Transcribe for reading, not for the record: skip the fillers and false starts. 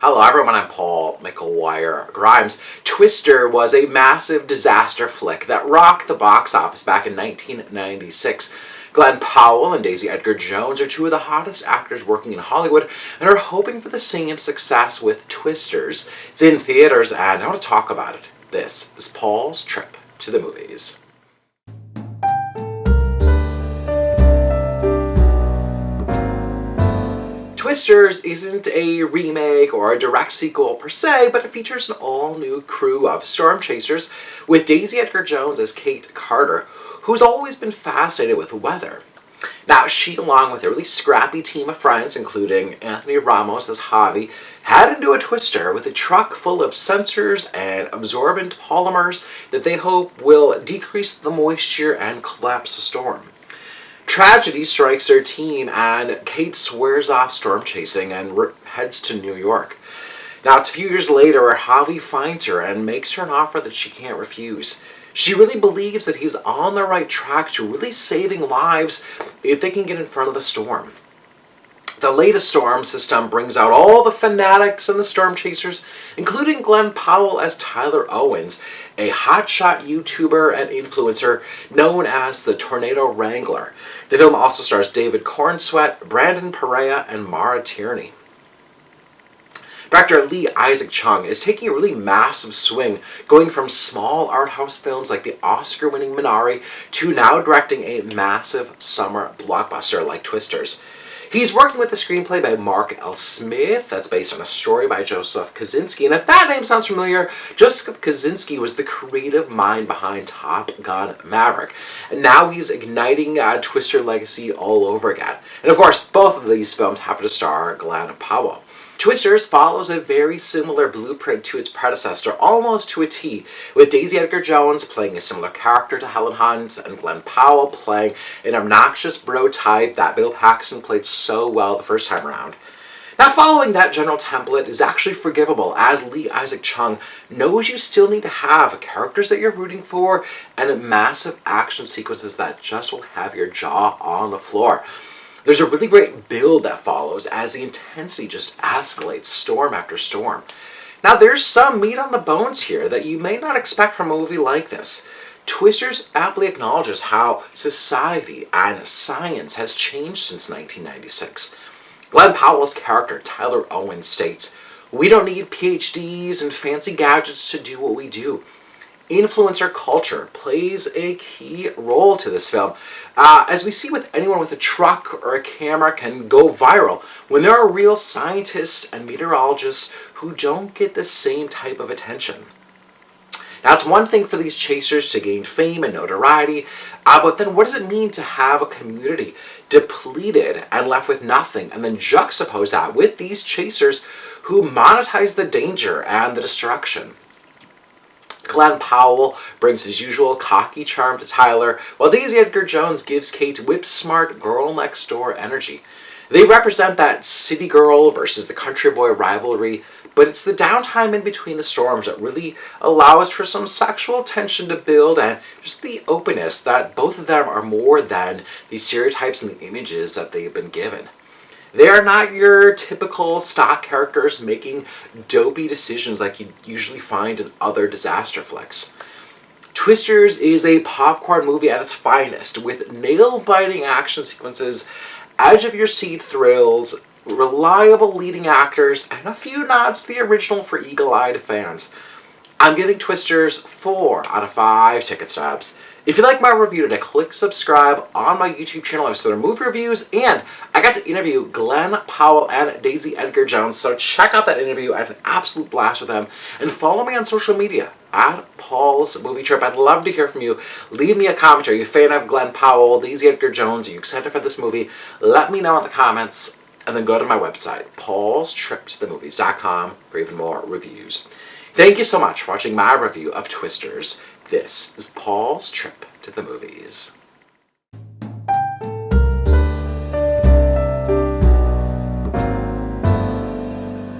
Hello everyone, I'm Paul McGuire Grimes. Twister was a massive disaster flick that rocked the box office back in 1996. Glen Powell and Daisy Edgar-Jones are two of the hottest actors working in Hollywood and are hoping for the same success with Twisters. It's in theaters and I want to talk about it. This is Paul's trip to the movies. Twisters isn't a remake or a direct sequel per se, but it features an all-new crew of storm chasers with Daisy Edgar-Jones as Kate Carter, who's always been fascinated with weather. Now, she, along with a really scrappy team of friends, including Anthony Ramos as Javi, head into a twister with a truck full of sensors and absorbent polymers that they hope will decrease the moisture and collapse the storm. Tragedy strikes their team and Kate swears off storm chasing and heads to New York. Now, it's a few years later where Javi finds her and makes her an offer that she can't refuse. She really believes that he's on the right track to really saving lives if they can get in front of the storm. The latest storm system brings out all the fanatics and the storm chasers, including Glen Powell as Tyler Owens, a hotshot YouTuber and influencer known as the Tornado Wrangler. The film also stars David Cornsweet, Brandon Perea, and Mara Tierney. Director Lee Isaac Chung is taking a really massive swing, going from small art house films like the Oscar-winning Minari to now directing a massive summer blockbuster like Twisters. He's working with the screenplay by Mark L. Smith that's based on a story by Joseph Kosinski. And if that name sounds familiar, Joseph Kosinski was the creative mind behind Top Gun Maverick. And now he's igniting Twister legacy all over again. And of course, both of these films happen to star Glen Powell. Twisters follows a very similar blueprint to its predecessor, almost to a T, with Daisy Edgar-Jones playing a similar character to Helen Hunt and Glen Powell playing an obnoxious bro type that Bill Paxton played so well the first time around. Now, following that general template is actually forgivable, as Lee Isaac Chung knows you still need to have characters that you're rooting for and massive action sequences that just will have your jaw on the floor. There's a really great build that follows as the intensity just escalates storm after storm. Now, there's some meat on the bones here that you may not expect from a movie like this. Twisters aptly acknowledges how society and science has changed since 1996. Glen Powell's character, Tyler Owens, states, "We don't need PhDs and fancy gadgets to do what we do." Influencer culture plays a key role to this film. As we see with anyone with a truck or a camera can go viral when there are real scientists and meteorologists who don't get the same type of attention. Now, it's one thing for these chasers to gain fame and notoriety, but then what does it mean to have a community depleted and left with nothing, and then juxtapose that with these chasers who monetize the danger and the destruction? Glen Powell brings his usual cocky charm to Tyler, while Daisy Edgar-Jones gives Kate whip-smart girl-next-door energy. They represent that city girl versus the country boy rivalry, but it's the downtime in between the storms that really allows for some sexual tension to build and just the openness that both of them are more than the stereotypes and the images that they've been given. They are not your typical stock characters making dopey decisions like you usually find in other disaster flicks. Twisters is a popcorn movie at its finest, with nail-biting action sequences, edge-of-your-seat thrills, reliable leading actors, and a few nods to the original for eagle-eyed fans. I'm giving Twisters 4 out of 5 ticket stubs. If you like my review today, click subscribe on my YouTube channel. I have some movie reviews, and I got to interview Glen Powell and Daisy Edgar-Jones, so check out that interview. I had an absolute blast with them. And follow me on social media, at Paul's Movie Trip. I'd love to hear from you. Leave me a comment. Are you a fan of Glen Powell, Daisy Edgar-Jones? Are you excited for this movie? Let me know in the comments, and then go to my website, paulstriptothemovies.com, for even more reviews. Thank you so much for watching my review of Twisters. This is Paul's Trip to the Movies.